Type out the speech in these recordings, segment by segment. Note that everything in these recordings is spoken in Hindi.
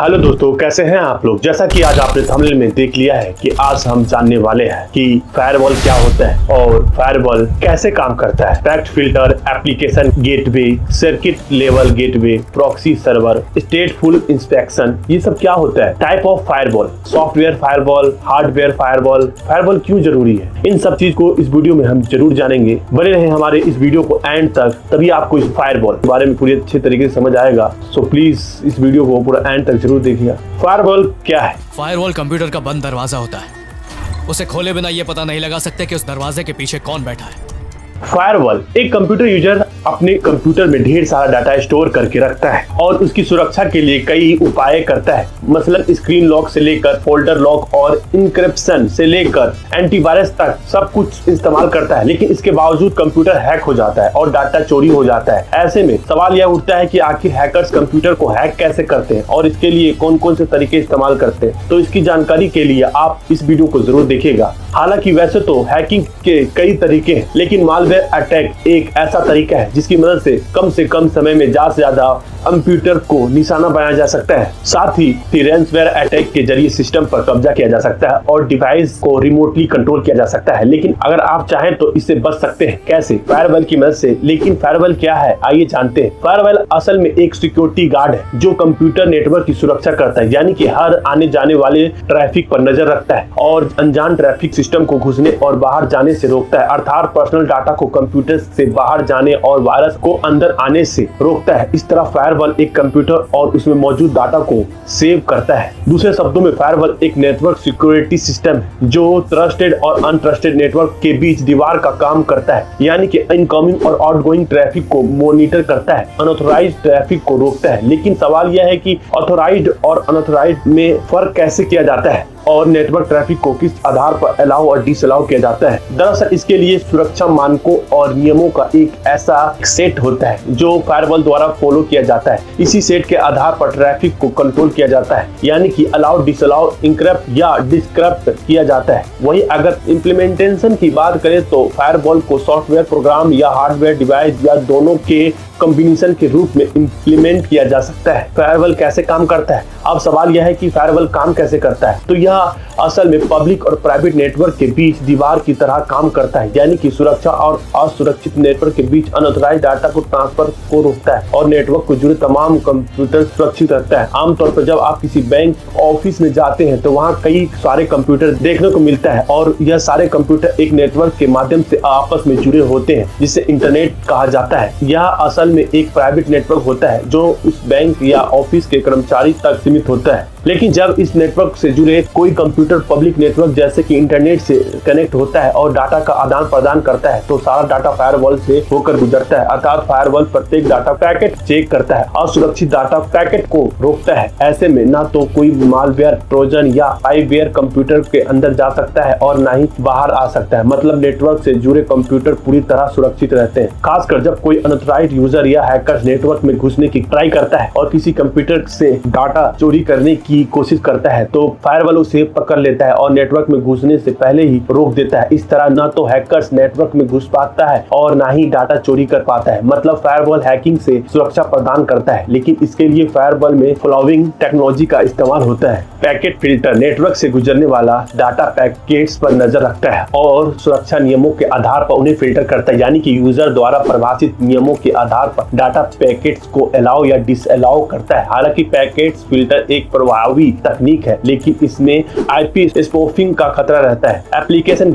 हेलो दोस्तों, कैसे हैं आप लोग। जैसा कि आज आपने थंबनेल में देख लिया है कि आज हम जानने वाले हैं कि फायरवॉल क्या होता है और फायरवॉल कैसे काम करता है। Packet filter, application gateway, circuit level gateway, proxy server, stateful inspection, ये सब क्या होता है। Type of firewall, software firewall, hardware firewall, firewall क्यों जरूरी है, इन सब चीज को इस वीडियो में हम जरूर जानेंगे। बने रहें हमारे इस वीडियो को एंड तक, तभी आपको इस फायरवॉल के बारे में पूरी अच्छे तरीके से समझ आएगा। सो प्लीज इस वीडियो को पूरा एंड तक जरूर देखिए। फायरवॉल क्या है? फायरवॉल कंप्यूटर का बंद दरवाजा होता है। उसे खोले बिना यह पता नहीं लगा सकते कि उस दरवाजे के पीछे कौन बैठा है। फायरवॉल एक कंप्यूटर यूजर अपने कंप्यूटर में ढेर सारा डाटा स्टोर करके रखता है और उसकी सुरक्षा के लिए कई उपाय करता है। मसलन स्क्रीन लॉक से लेकर फोल्डर लॉक और इंक्रिप्शन से लेकर एंटीवायरस तक सब कुछ इस्तेमाल करता है। लेकिन इसके बावजूद कंप्यूटर हैक हो जाता है और डाटा चोरी हो जाता है। ऐसे में सवाल यह उठता है कि आखिर हैकर्स कंप्यूटर को हैक कैसे करते हैं और इसके लिए कौन कौन से तरीके इस्तेमाल करते हैं। तो इसकी जानकारी के लिए आप इस वीडियो को जरूर देखिएगा। हालांकि वैसे तो हैकिंग के कई तरीके हैं, लेकिन मालवेयर अटैक एक ऐसा तरीका है जिसकी मदद से कम समय में ज्यादा से ज्यादा कंप्यूटर को निशाना बनाया जा सकता है। साथ ही रैंसमवेयर अटैक के जरिए सिस्टम पर कब्जा किया जा सकता है और डिवाइस को रिमोटली कंट्रोल किया जा सकता है। लेकिन अगर आप चाहें तो इससे बच सकते हैं। कैसे? फायरवॉल की मदद से। लेकिन फायरवॉल क्या है, आइए जानते हैं। फायरवॉल असल में एक सिक्योरिटी गार्ड है जो कंप्यूटर नेटवर्क की सुरक्षा करता है, यानी कि हर आने जाने वाले ट्रैफिक पर नजर रखता है और अनजान ट्रैफिक सिस्टम को घुसने और बाहर जाने से रोकता है। अर्थात पर्सनल डाटा को कंप्यूटर से बाहर जाने और वायरस को अंदर आने से रोकता है। इस तरह फायरवॉल एक कंप्यूटर और उसमें मौजूद डाटा को सेव करता है। दूसरे शब्दों में फायरवॉल एक नेटवर्क सिक्योरिटी सिस्टम है जो ट्रस्टेड और अनट्रस्टेड नेटवर्क के बीच दीवार का काम करता है, यानी कि इनकमिंग और आउटगोइंग ट्रैफिक को मॉनिटर करता है, अनऑथराइज्ड ट्रैफिक को रोकता है। लेकिन सवाल यह है कि ऑथराइज्ड और अनऑथराइज्ड में फर्क कैसे किया जाता है और नेटवर्क ट्रैफिक को किस आधार पर अलाउ और डिसअलाउ किया जाता है। दरअसल इसके लिए सुरक्षा मानकों और नियमों का एक ऐसा सेट होता है जो फायरवॉल द्वारा फॉलो किया जाता है। इसी सेट के आधार पर ट्रैफिक को कंट्रोल किया जाता है, यानी कि अलाउ, डिसअलाउ, इंक्रिप्ट या डिस्क्रिप्ट किया जाता है। वही अगर इम्प्लीमेंटेशन की बात करें तो फायरवॉल को सॉफ्टवेयर प्रोग्राम या हार्डवेयर डिवाइस या दोनों के कॉम्बिनेशन के रूप में इम्प्लीमेंट किया जा सकता है। फायरवॉल कैसे काम करता है? अब सवाल यह है कि फायरवॉल काम कैसे करता है। तो यह असल में पब्लिक और प्राइवेट नेटवर्क के बीच दीवार की तरह काम करता है, यानी कि सुरक्षा और असुरक्षित नेटवर्क के बीच अनऑथराइज्ड डाटा को ट्रांसफर को रोकता है और नेटवर्क को जुड़े तमाम कंप्यूटर सुरक्षित रखता है। आमतौर पर जब आप किसी बैंक ऑफिस में जाते हैं तो वहाँ कई सारे कंप्यूटर देखने को मिलता है और यह सारे कंप्यूटर एक नेटवर्क के माध्यम से आपस में जुड़े होते हैं, जिसे इंटरनेट कहा जाता है। यह असल में एक प्राइवेट नेटवर्क होता है जो उस बैंक या ऑफिस के कर्मचारी तक सीमित होता है। लेकिन जब इस नेटवर्क से जुड़े कोई कंप्यूटर पब्लिक नेटवर्क जैसे कि इंटरनेट से कनेक्ट होता है और डाटा का आदान प्रदान करता है तो सारा डाटा फायरवॉल से होकर गुजरता है। अर्थात फायरवॉल प्रत्येक डाटा पैकेट चेक करता है, असुरक्षित डाटा पैकेट को रोकता है। ऐसे में ना तो कोई मालवेयर, ट्रोजन या स्पाईवेयर कंप्यूटर के अंदर जा सकता है और ना ही बाहर आ सकता है। मतलब नेटवर्क से जुड़े कंप्यूटर पूरी तरह सुरक्षित रहते हैं। खासकर जब कोई अनऑथराइज्ड यूजर या हैकर नेटवर्क में घुसने की ट्राई करता है और किसी कंप्यूटर से डाटा चोरी करने की कोशिश करता है तो फायरवॉल उसे पकड़ लेता है और नेटवर्क में घुसने से पहले ही रोक देता है। इस तरह न तो हैकर्स नेटवर्क में घुस पाता है और ना ही डाटा चोरी कर पाता है। मतलब फायरवॉल हैकिंग से सुरक्षा प्रदान करता है, लेकिन इसके लिए फायरवॉल में फॉलोइंग टेक्नोलॉजी का इस्तेमाल होता है। पैकेट फिल्टर नेटवर्क से गुजरने वाला डाटा पैकेट्स पर नजर रखता है और सुरक्षा नियमों के आधार पर उन्हें फिल्टर करता है, यानी कि यूजर द्वारा परिभाषित नियमों के आधार पर डाटा पैकेट्स को अलाउ या डिसअलाउ करता है। हालांकि पैकेट्स फिल्टर एक प्रभावी तकनीक है, लेकिन इसमें आईपी स्पूफिंग का खतरा रहता है। एप्लीकेशन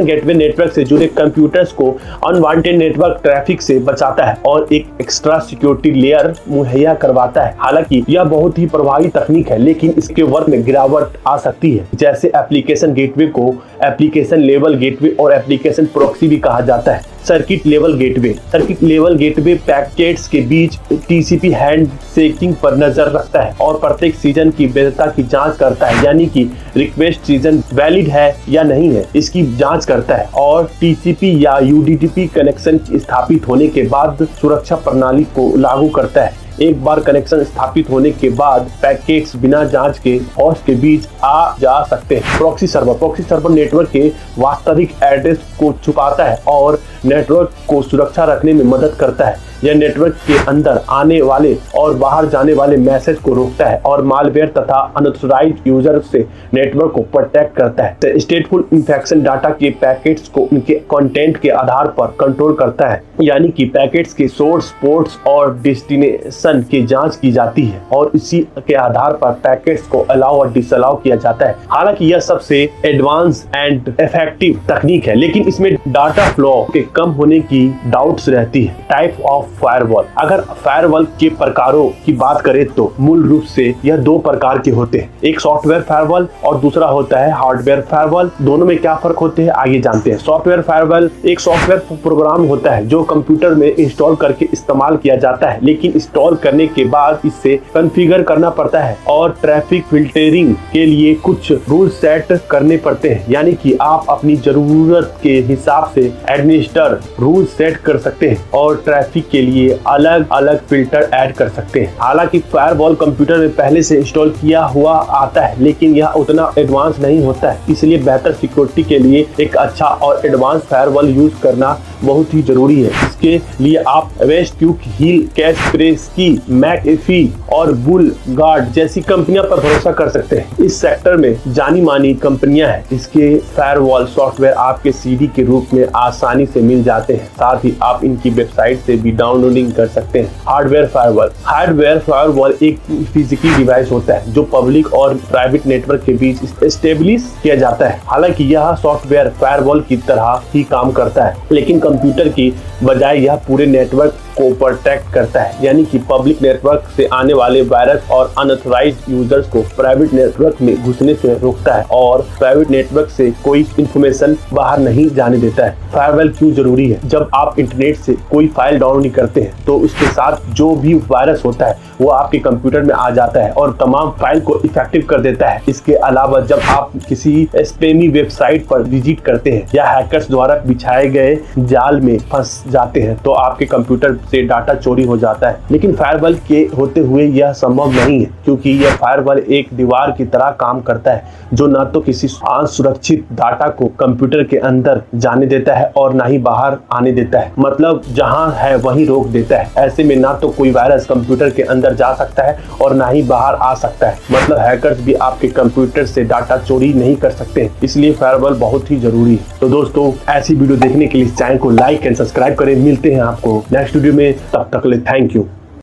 गेटवे नेटवर्क से जुड़े कंप्यूटर्स को अनवांटेड नेटवर्क ट्रैफिक से बचाता है और एक एक्स्ट्रा सिक्योरिटी लेयर मुहैया करवाता है। हालांकि यह बहुत ही प्रभावी तकनीक है, लेकिन इसके वर्क में गिरावट आ सकती है। जैसे एप्लीकेशन गेटवे को एप्लीकेशन लेवल गेटवे और एप्लीकेशन प्रॉक्सी भी कहा जाता है। सर्किट लेवल गेटवे पैकेट्स के बीच टीसीपी हैंड शेकिंग पर नजर रखता है और प्रत्येक सीजन की वैधता की जांच करता है, यानी कि रिक्वेस्ट सीजन वैलिड है या नहीं है इसकी जांच करता है और टीसीपी या यूडीपी कनेक्शन स्थापित होने के बाद सुरक्षा प्रणाली को लागू करता है। एक बार कनेक्शन स्थापित होने के बाद पैकेट्स बिना जांच के होस्ट के बीच आ जा सकते हैं। प्रॉक्सी सर्वर नेटवर्क के वास्तविक एड्रेस को छुपाता है और नेटवर्क को सुरक्षा रखने में मदद करता है। यह नेटवर्क के अंदर आने वाले और बाहर जाने वाले मैसेज को रोकता है और मालवेयर तथा अनऑथराइज्ड यूजर से नेटवर्क को प्रोटेक्ट करता है। स्टेटफुल इन्फेक्शन डाटा के पैकेट्स को उनके कंटेंट के आधार पर कंट्रोल करता है, यानी कि पैकेट्स के सोर्स, पोर्ट्स और डेस्टिनेशन की जांच की जाती है और इसी के आधार पर पैकेट्स को अलाउ और डिसअलाउ किया जाता है। हालांकि यह सबसे एडवांस एंड इफेक्टिव तकनीक है, लेकिन इसमें डाटा फ्लो के कम होने की डाउट्स रहती है। Type of firewall. अगर फायरवॉल के प्रकारों की बात करें तो मूल रूप से यह दो प्रकार के होते हैं, एक सॉफ्टवेयर फायरवॉल और दूसरा होता है हार्डवेयर फायरवॉल। दोनों में क्या फर्क होते हैं आगे जानते हैं। सॉफ्टवेयर फायरवॉल एक सॉफ्टवेयर प्रोग्राम होता है जो कंप्यूटर में इंस्टॉल करके इस्तेमाल किया जाता है, लेकिन इंस्टॉल करने के बाद इसे कॉन्फ़िगर करना पड़ता है और ट्रैफिक फिल्टरिंग के लिए कुछ रूल सेट करने पड़ते हैं, यानी कि आप अपनी जरूरत के हिसाब से एडमिनिस्टर रूल सेट कर सकते हैं और ट्रैफिक के लिए अलग अलग फिल्टर ऐड कर सकते हैं। हालांकि फायरवॉल कंप्यूटर में पहले से इंस्टॉल किया हुआ आता है, लेकिन यह उतना एडवांस नहीं होता है, इसलिए बेहतर सिक्योरिटी के लिए एक अच्छा और एडवांस फायरवॉल यूज करना बहुत ही जरूरी है। इसके लिए आप वेस्ट क्यूक हील, कैस्परेस्की, मैकएफी और बुल गार्ड जैसी कंपनियों पर भरोसा कर सकते हैं। इस सेक्टर में जानी मानी कंपनियां हैं। इसके फायरवॉल सॉफ्टवेयर आपके सीडी के रूप में आसानी से मिल जाते हैं, साथ ही आप इनकी वेबसाइट से भी डाउनलोडिंग कर सकते हैं। हार्डवेयर फायरवॉल एक फिजिकल डिवाइस होता है जो पब्लिक और प्राइवेट नेटवर्क के बीच एस्टेब्लिश किया जाता है। हालांकि यह सॉफ्टवेयर फायरवॉल की तरह ही काम करता है, लेकिन कंप्यूटर की बजाय यह पूरे नेटवर्क को प्रोटेक्ट करता है, यानी कि पब्लिक नेटवर्क से आने वाले वायरस और अनऑथराइज्ड यूजर्स को प्राइवेट नेटवर्क में घुसने से रोकता है और प्राइवेट नेटवर्क से कोई इंफॉर्मेशन बाहर नहीं जाने देता है। फायरवॉल क्यों जरूरी है? जब आप इंटरनेट से कोई फाइल डाउनलोड करते हैं तो उसके साथ जो भी वायरस होता है वो आपके कंप्यूटर में आ जाता है और तमाम फाइल को इफेक्टिव कर देता है। इसके अलावा जब आप किसी स्पैमी वेबसाइट पर विजिट करते हैं या हैकर्स द्वारा बिछाए गए जाल में फंस जाते हैं तो आपके कंप्यूटर से डाटा चोरी हो जाता है। लेकिन फायरवॉल के होते हुए यह संभव नहीं है, क्योंकि यह फायरवॉल एक दीवार की तरह काम करता है जो न तो किसी असुरक्षित डाटा को कंप्यूटर के अंदर जाने देता है और ना ही बाहर आने देता है, मतलब जहां है वहीं रोक देता है। ऐसे में ना तो कोई वायरस कंप्यूटर के अंदर जा सकता है और ना ही बाहर आ सकता है, मतलब हैकर्स भी आपके कंप्यूटर से डाटा चोरी नहीं कर सकते। इसलिए फायरवॉल बहुत ही जरूरी है। तो दोस्तों, ऐसी वीडियो देखने के लिए चैनल को लाइक एंड सब्सक्राइब करें। मिलते हैं आपको नेक्स्ट वीडियो में, तब तक के लिए थैंक यू।